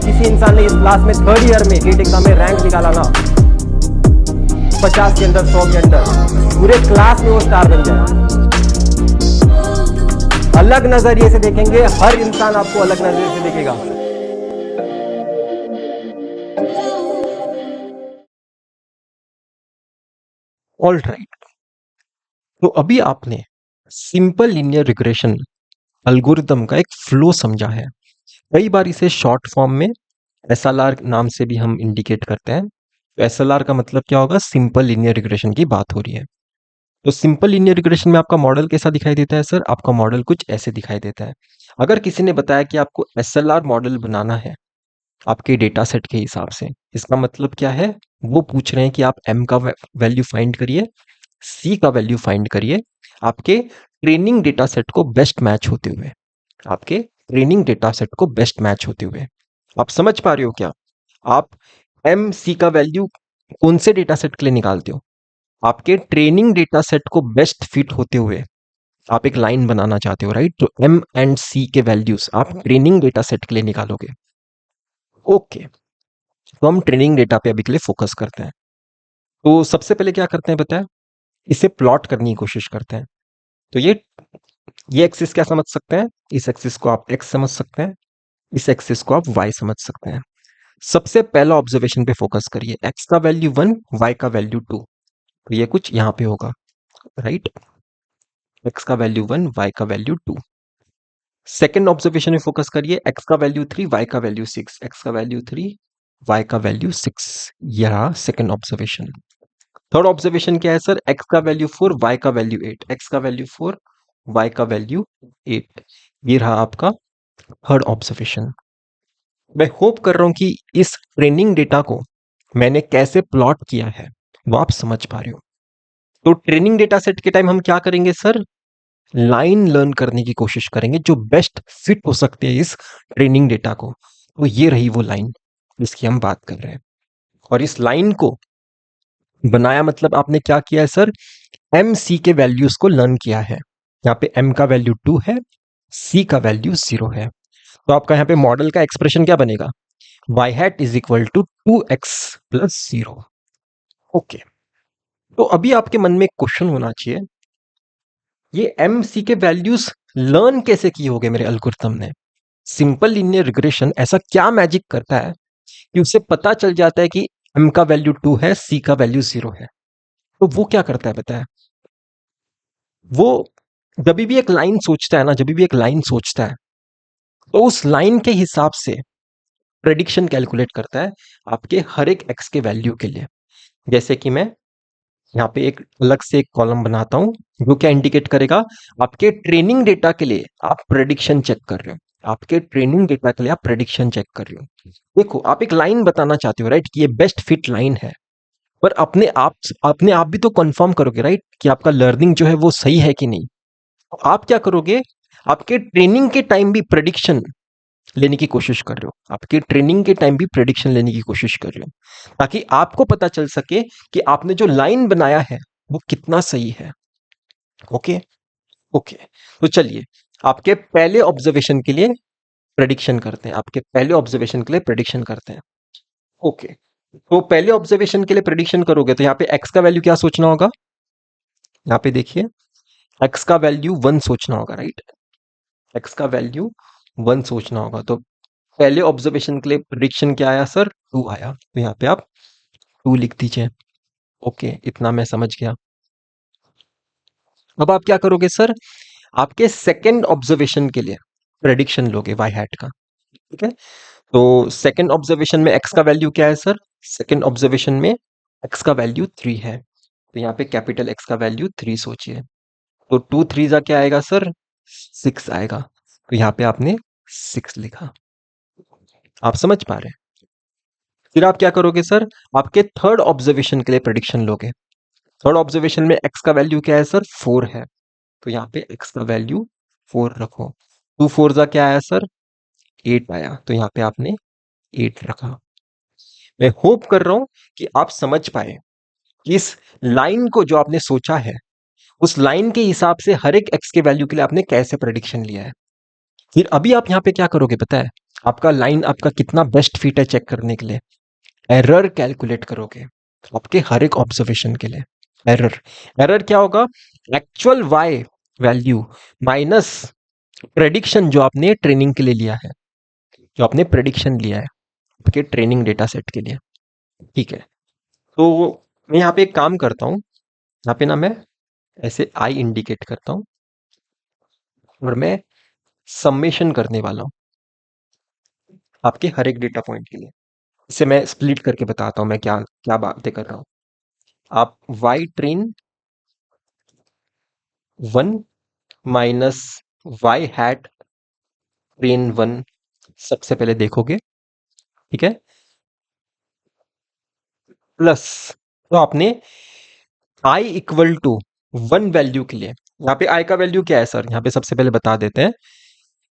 किसी इंसान ने इस क्लास में थर्ड ईयर में गेट एग्जाम में रैंक निकाला ना 50 के अंदर 100 के अंदर, पूरे क्लास में वो स्टार बन जाए। अलग नजरिए से देखेंगे, हर इंसान आपको अलग नजरिए से देखेगा। ऑल राइट, तो अभी आपने सिंपल लीनियर रिग्रेशन एल्गोरिथम का एक फ्लो समझा है। कई बार इसे शॉर्ट फॉर्म में एसएलआर नाम से भी हम इंडिकेट करते हैं। तो एसएलआर का मतलब क्या होगा? सिंपल लीनियर रिग्रेशन की बात हो रही है। तो सिंपल लीनियर रिग्रेशन में आपका मॉडल कैसा दिखाई देता है सर? आपका मॉडल कुछ ऐसे दिखाई देता है। अगर किसी ने बताया कि आपको एसएलआर मॉडल बनाना है आपके डेटा सेट के हिसाब से, इसका मतलब क्या है? वो पूछ रहे हैं कि आप एम का वैल्यू फाइंड करिए, सी का वैल्यू फाइंड करिए, आपके ट्रेनिंग डेटा सेट को बेस्ट मैच होते हुए, आपके ट्रेनिंग डेटा सेट को बेस्ट मैच होते हुए। आप समझ पा रहे हो क्या? आप एम सी का वैल्यू कौन से डेटा सेट के लिए निकालते हो? आपके ट्रेनिंग डेटा सेट को बेस्ट फिट होते हुए आप एक लाइन बनाना चाहते हो, राइट? तो एम एंड सी के वैल्यूज आप ट्रेनिंग डेटा सेट के लिए निकालोगे। ओके, तो हम ट्रेनिंग डेटा पे अभी के लिए फोकस करते हैं। तो सबसे पहले क्या करते हैं बताएं? इसे प्लॉट करने की कोशिश करते हैं। तो ये एक्सिस क्या समझ सकते हैं? इस एक्सिस को आप एक्स समझ सकते हैं, इस एक्सिस को आप वाई समझ सकते हैं। सबसे पहला ऑब्जर्वेशन पे फोकस करिए, एक्स का वैल्यू 1, वाई का वैल्यू 2। तो ये कुछ यहां पे होगा, राइट? एक्स का वैल्यू 1, वाई का वैल्यू 2। सेकेंड ऑब्जर्वेशन में फोकस करिए, एक्स का वैल्यू 3, वाई का वैल्यू 6। एक्स का वैल्यू 3, वाई का वैल्यू 6। यह रहा सेकेंड ऑब्जर्वेशन। थर्ड ऑब्जर्वेशन क्या है सर? एक्स का वैल्यू 4, वाई का वैल्यू 8। एक्स का वैल्यू 4, वाई का वैल्यू 8। ये रहा आपका थर्ड ऑब्जर्वेशन। मैं होप कर रहा हूं कि इस ट्रेनिंग डेटा को मैंने कैसे प्लॉट किया है वो आप समझ पा रहे हो। तो ट्रेनिंग डेटा सेट के टाइम हम क्या करेंगे सर? लाइन लर्न करने की कोशिश करेंगे जो बेस्ट फिट हो सकते हैं इस ट्रेनिंग डेटा को। तो ये रही वो लाइन जिसकी हम बात कर रहे हैं। और इस लाइन को बनाया मतलब आपने क्या किया है सर? एम सी के वैल्यूज को लर्न किया है। यहाँ पे एम का वैल्यू 2 है, सी का वैल्यू 0 है। तो आपका यहाँ पे मॉडल का एक्सप्रेशन क्या बनेगा? y hat is equal to 2x plus 0। Okay, तो अभी आपके मन में एक क्वेश्चन होना चाहिए, ये एम सी के वैल्यूज लर्न कैसे किए होंगे मेरे एल्गोरिथम ने? सिंपल लीनियर रिग्रेशन ऐसा क्या मैजिक करता है कि उसे पता चल जाता है कि एम का वैल्यू 2 है, सी का वैल्यू 0 है? तो वो क्या करता है बताया? वो जब भी एक लाइन सोचता है ना, जब भी एक लाइन सोचता है तो उस लाइन के हिसाब से प्रेडिक्शन कैलकुलेट करता है आपके हर एक एक्स के वैल्यू के लिए। जैसे कि मैं यहाँ पे एक अलग से एक कॉलम बनाता हूं जो क्या इंडिकेट करेगा? आपके ट्रेनिंग डेटा के लिए आप प्रेडिक्शन चेक कर रहे हो, आपके ट्रेनिंग डेटा के लिए आप प्रेडिक्शन चेक कर रहे हो। देखो, आप एक लाइन बताना चाहते हो, राइट, कि ये बेस्ट फिट लाइन है, पर अपने आप भी तो कंफर्म करोगे, राइट, कि आपका लर्निंग जो है वो सही है कि नहीं। तो आप क्या करोगे? आपके ट्रेनिंग के टाइम भी प्रेडिक्शन लेने की कोशिश कर रहे हो, आपके ट्रेनिंग के टाइम भी प्रेडिक्शन लेने की कोशिश कर रहे हो, ताकि आपको पता चल सके कि आपने जो लाइन बनाया है वो कितना सही है। ओके ओके, तो चलिए आपके पहले ऑब्जर्वेशन के लिए प्रेडिक्शन करते हैं, आपके पहले ऑब्जर्वेशन के लिए प्रेडिक्शन करते हैं। ओके, तो पहले ऑब्जर्वेशन के लिए प्रेडिक्शन करोगे तो यहाँ पे एक्स का वैल्यू क्या सोचना होगा? यहाँ पे देखिए, एक्स का वैल्यू 1 सोचना होगा, राइट? एक्स का वैल्यू 1 सोचना होगा। तो पहले ऑब्जर्वेशन के लिए प्रेडिक्शन क्या आया सर? 2 आया। तो यहाँ पे आप 2 लिख दीजिए। ओके, इतना मैं समझ गया। अब आप क्या करोगे सर? आपके सेकंड ऑब्जर्वेशन के लिए प्रेडिक्शन लोगे वाई हैट का, ठीक है? तो सेकंड ऑब्जर्वेशन में एक्स का वैल्यू क्या है सर? सेकंड ऑब्जर्वेशन में एक्स का वैल्यू 3 है। तो यहाँ पे कैपिटल एक्स का वैल्यू 3 सोचिए। तो 2 3 जा क्या आएगा सर? 6 आएगा। तो यहाँ पे आपने 6 लिखा। आप समझ पा रहे हैं? फिर आप क्या करोगे सर? आपके थर्ड ऑब्जर्वेशन के लिए प्रेडिक्शन लोगे। थर्ड ऑब्जर्वेशन में एक्स का वैल्यू क्या है सर? 4 है। तो यहाँ पे एक्स का वैल्यू 4 रखो। 2 4 जा क्या आया सर? 8 आया। तो यहाँ पे आपने 8 रखा। मैं होप कर रहा हूं कि आप समझ पाए कि इस लाइन को जो आपने सोचा है उस लाइन के हिसाब से हर एक एक्स के वैल्यू के लिए आपने कैसे प्रेडिक्शन लिया है। फिर अभी आप यहाँ पे क्या करोगे पता है? आपका लाइन आपका कितना बेस्ट फिट है चेक करने के लिए एरर कैलकुलेट करोगे आपके हर एक ऑब्जर्वेशन के लिए। एरर एरर क्या होगा? Actual Y value minus prediction जो आपने ट्रेनिंग के लिए लिया है, जो आपने प्रेडिक्शन लिया है आपके ट्रेनिंग डेटा सेट के लिए। ठीक है, तो मैं यहाँ पे एक काम करता हूँ, यहाँ पे ना मैं ऐसे आई इंडिकेट करता हूँ और मैं सम्मेशन करने वाला हूँ आपके हर एक डेटा पॉइंट के लिए। इसे मैं स्प्लिट करके बताता हूँ मैं क्या क्या बातें कर रहा हूँ। आप Y train 1 minus Y hat train 1 सबसे पहले देखोगे, ठीक है, प्लस तो आपने आई इक्वल टू 1 वैल्यू के लिए, यहाँ पे आई का वैल्यू क्या है सर, यहाँ पे सबसे पहले बता देते हैं।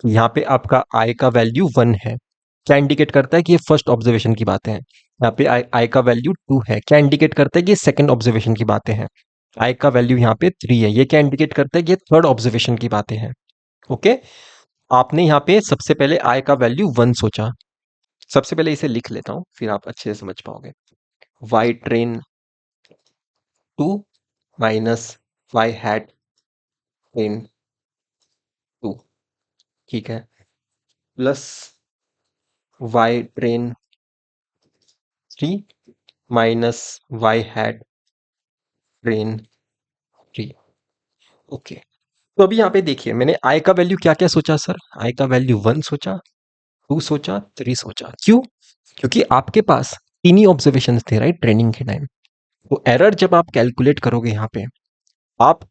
यहाँ पे आपका आई का वैल्यू 1 है, क्या इंडिकेट करता है कि ये फर्स्ट ऑब्जर्वेशन की बातें हैं। यहाँ पे आई का वैल्यू 2 है, क्या इंडिकेट करता है कि ये सेकंड ऑब्जर्वेशन की बातें हैं। आई का वैल्यू यहाँ पे 3 है, ये क्या इंडिकेट करता है कि ये थर्ड ऑब्जर्वेशन की बातें हैं। ओके, आपने यहाँ पे सबसे पहले आई का वैल्यू 1 सोचा। सबसे पहले इसे लिख लेता हूँ फिर आप अच्छे से समझ पाओगे। Y train 2 minus Y hat train 2, ठीक है, plus Y train 3 minus Y hat train 3। Okay, तो अभी यहाँ पे देखिए मैंने आई का वैल्यू क्या क्या सोचा सर, आई का वैल्यू 1 सोचा, 2 सोचा, 3 सोचा। क्यों? क्योंकि आपके पास तीन ही ऑब्जर्वेशन थे राइट ट्रेनिंग के टाइम। तो एरर जब आप कैलकुलेट करोगे यहाँ पे आप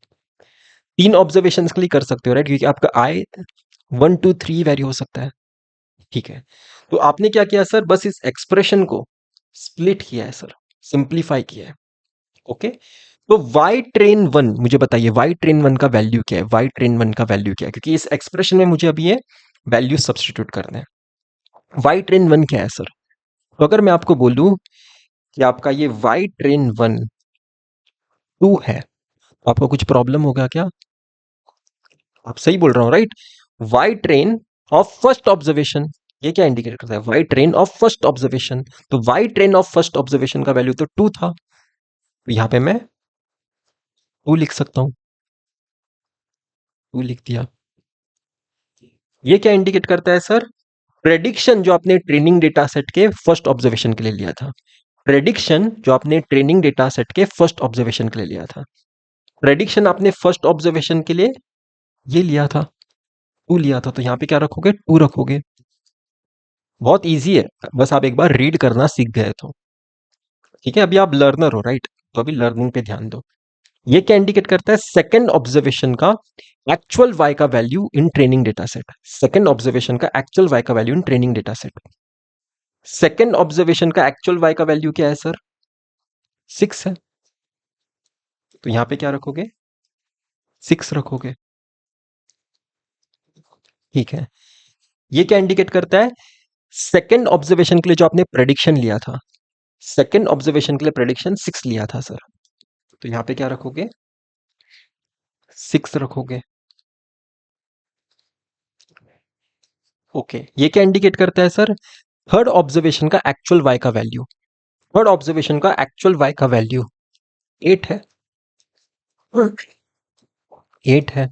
तीन ऑब्जर्वेशन के लिए कर सकते हो राइट, क्योंकि आपका आई 1 2 3 वैरी हो सकता है। ठीक है, तो आपने क्या किया सर, बस इस एक्सप्रेशन को स्प्लिट किया है सर, सिंप्लीफाई किया है। ओके, तो वाई ट्रेन 1 मुझे बताइए वाई ट्रेन 1 का वैल्यू क्या है, वाई ट्रेन 1 का वैल्यू क्या है, क्योंकि इस एक्सप्रेशन में मुझे अभी ये वैल्यू सब्सटीट्यूट करना है। वाई ट्रेन 1 क्या है सर, तो अगर मैं आपको बोलूं कि आपका ये वाई ट्रेन 1 2 है, तो आपको कुछ प्रॉब्लम होगा क्या? आप सही बोल रहा हूं right. Y train of first observation, ये क्या इंडिकेट करता है, Y train of first observation. तो Y train of first observation का वैल्यू तो 2 था, तो यहां पे मैं 2 लिख सकता हूं, 2 लिख दिया। ये क्या इंडिकेट करता है सर, प्रेडिक्शन जो आपने ट्रेनिंग डेटा सेट के फर्स्ट ऑब्जर्वेशन के लिए लिया था, प्रेडिक्शन जो आपने ट्रेनिंग डेटा सेट के फर्स्ट ऑब्जर्वेशन के लिए लिया था, प्रेडिक्शन आपने फर्स्ट ऑब्जर्वेशन के लिए ये लिया था, 2 लिया था, तो यहां पे क्या रखोगे, 2 रखोगे। बहुत इजी है, बस आप एक बार रीड करना सीख गए तो। ठीक है, अभी आप लर्नर हो राइट, तो अभी लर्निंग पे ध्यान दो। ये क्या इंडिकेट करता है, सेकंड ऑब्जर्वेशन का एक्चुअल वाई का value in training data set, second observation का एक्चुअल वाई का value in training data set. Second observation का एक्चुअल वाई का वैल्यू क्या है सर, 6 है, तो यहां पे क्या रखोगे, 6 रखोगे। ठीक है, ये क्या इंडिकेट करता है, सेकंड ऑब्जर्वेशन के लिए जो आपने प्रेडिक्शन लिया था, सेकंड ऑब्जर्वेशन के लिए प्रेडिक्शन 6 लिया था सर, तो यहां पे क्या रखोगे, 6 रखोगे। ओके, ये क्या इंडिकेट करता है सर, थर्ड ऑब्जर्वेशन का एक्चुअल वाई का वैल्यू, थर्ड ऑब्जर्वेशन का एक्चुअल वाई का वैल्यू 8 है, 8 है।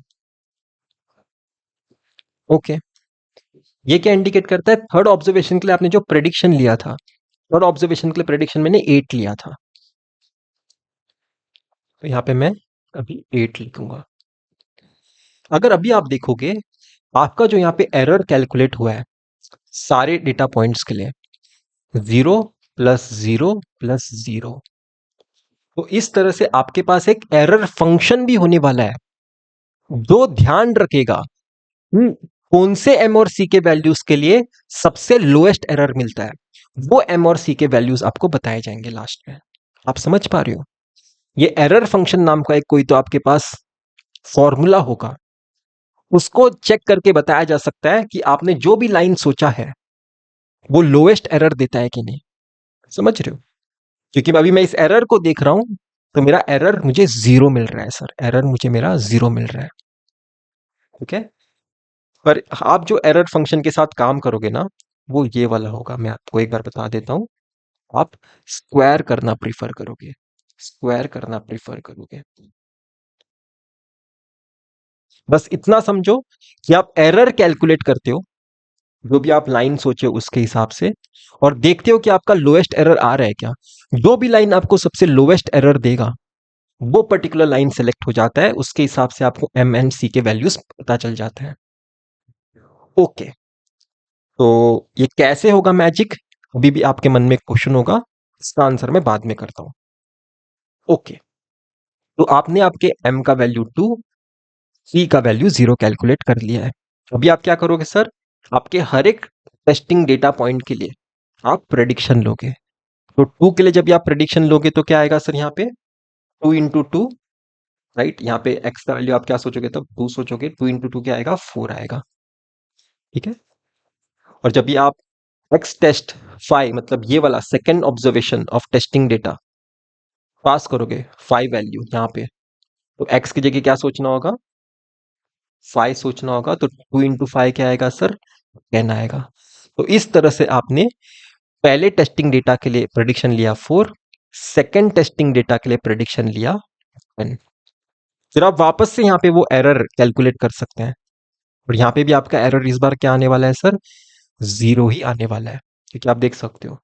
ओके, ये क्या इंडिकेट करता है, थर्ड ऑब्जर्वेशन के लिए आपने जो प्रेडिक्शन लिया था, थर्ड ऑब्जर्वेशन के लिए प्रेडिक्शन मैंने 8 लिया था, तो यहां पे मैं अभी 8 लिखूंगा। अगर अभी आप देखोगे आपका जो यहाँ पे एरर कैलकुलेट हुआ है सारे डेटा पॉइंट्स के लिए 0 प्लस 0 प्लस 0, तो इस तरह से आपके पास एक एरर फंक्शन भी होने वाला है जो ध्यान रखेगा कौन से एम और सी के वैल्यूज के लिए सबसे लोएस्ट एरर मिलता है, वो एम और सी के वैल्यूज आपको बताए जाएंगे लास्ट में। आप समझ पा रहे हो, ये एरर फंक्शन नाम का एक कोई तो आपके पास फॉर्मूला होगा, उसको चेक करके बताया जा सकता है कि आपने जो भी लाइन सोचा है वो लोएस्ट एरर देता है कि नहीं। समझ रहे हो, क्योंकि अभी मैं इस एरर को देख रहा हूं तो मेरा एरर मुझे 0 मिल रहा है सर, एरर मुझे मेरा 0 मिल रहा है। ठीक है, पर आप जो एरर फंक्शन के साथ काम करोगे ना, वो ये वाला होगा। मैं आपको एक बार बता देता हूँ। आप स्क्वायर करना प्रीफर करोगे, स्क्वायर करना प्रीफर करोगे। बस इतना समझो कि आप एरर कैलकुलेट करते हो, जो भी आप लाइन सोचे उसके हिसाब से, और देखते हो कि आपका लोएस्ट एरर आ रहा है क्या। जो भी लाइन आपको सबसे लोएस्ट एरर देगा वो पर्टिकुलर लाइन सेलेक्ट हो जाता है, उसके हिसाब से आपको एम एंड सी के वैल्यूज पता चल जाते हैं। ओके, तो ये कैसे होगा मैजिक, अभी भी आपके मन में एक क्वेश्चन होगा, इसका आंसर मैं बाद में करता हूं। ओके, तो आपने आपके m का वैल्यू 2, c का वैल्यू 0 कैलकुलेट कर लिया है। अभी आप क्या करोगे सर, आपके हर एक टेस्टिंग डेटा पॉइंट के लिए आप प्रेडिक्शन लोगे। तो 2 के लिए जब भी आप प्रेडिक्शन लोगे तो क्या आएगा सर, यहाँ पे 2 इंटू टू, राइट। यहाँ पे x का वैल्यू आप क्या सोचोगे, तब 2 सोचोगे, 2 इंटू टू क्या आएगा, 4 आएगा, ठीक है। और जब भी आप x टेस्ट 5, मतलब ये वाला second observation of testing data pass करोगे, 5 वैल्यू यहाँ पे, तो x की जगह क्या सोचना होगा, 5 सोचना होगा। तो 2 इंटू 5 क्या आएगा सर, 10 आएगा। तो इस तरह से आपने पहले टेस्टिंग डेटा के लिए प्रेडिक्शन लिया 4, सेकेंड टेस्टिंग डेटा के लिए प्रेडिक्शन लिया 10। फिर आप वापस से यहाँ पे वो एरर कैलकुलेट कर सकते हैं, और यहाँ पे भी आपका एरर इस बार क्या आने वाला है सर, 0 ही आने वाला है, क्योंकि आप देख सकते हो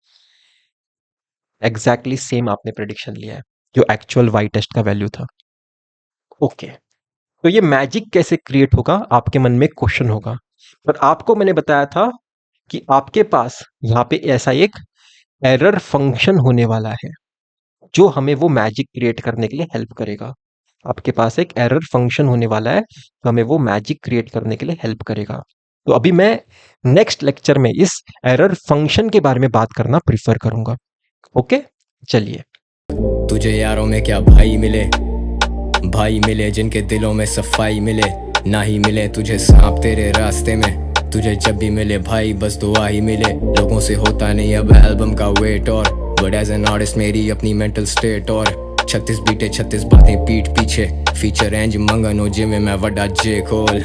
एग्जैक्टली सेम आपने प्रेडिक्शन लिया है जो एक्चुअल वाई टेस्ट का वैल्यू था। ओके, तो ये मैजिक कैसे क्रिएट होगा, आपके मन में क्वेश्चन होगा। पर आपको मैंने बताया था कि आपके पास यहाँ पे ऐसा एक एरर फंक्शन होने वाला है जो हमें वो मैजिक क्रिएट करने के लिए हेल्प करेगा। आपके पास एक एरर फंक्शन होने वाला है तो हमें वो मैजिक क्रिएट करने के लिए हेल्प करेगा। तो अभी मैं नेक्स्ट लेक्चर में इस एरर फंक्शन के बारे में बात करना प्रीफर करूंगा। ओके, चलिए। तुझे यारों में क्या भाई मिले, भाई मिले जिनके दिलों में सफाई मिले, ना ही मिले तुझे सांप तेरे रास्ते में, तुझे जब भी मिले भाई बस दुआ ही मिले। लोगों से होता नहीं अब एल्बम का वेट, और बट एज एन आर्टिस्ट मेरी अपनी मेंटल स्टेट, और 36 बीटे 36 बातें पीठ पीछे, फीचर रेंज मंगनो जिम में मैं वड्डा जे खोल।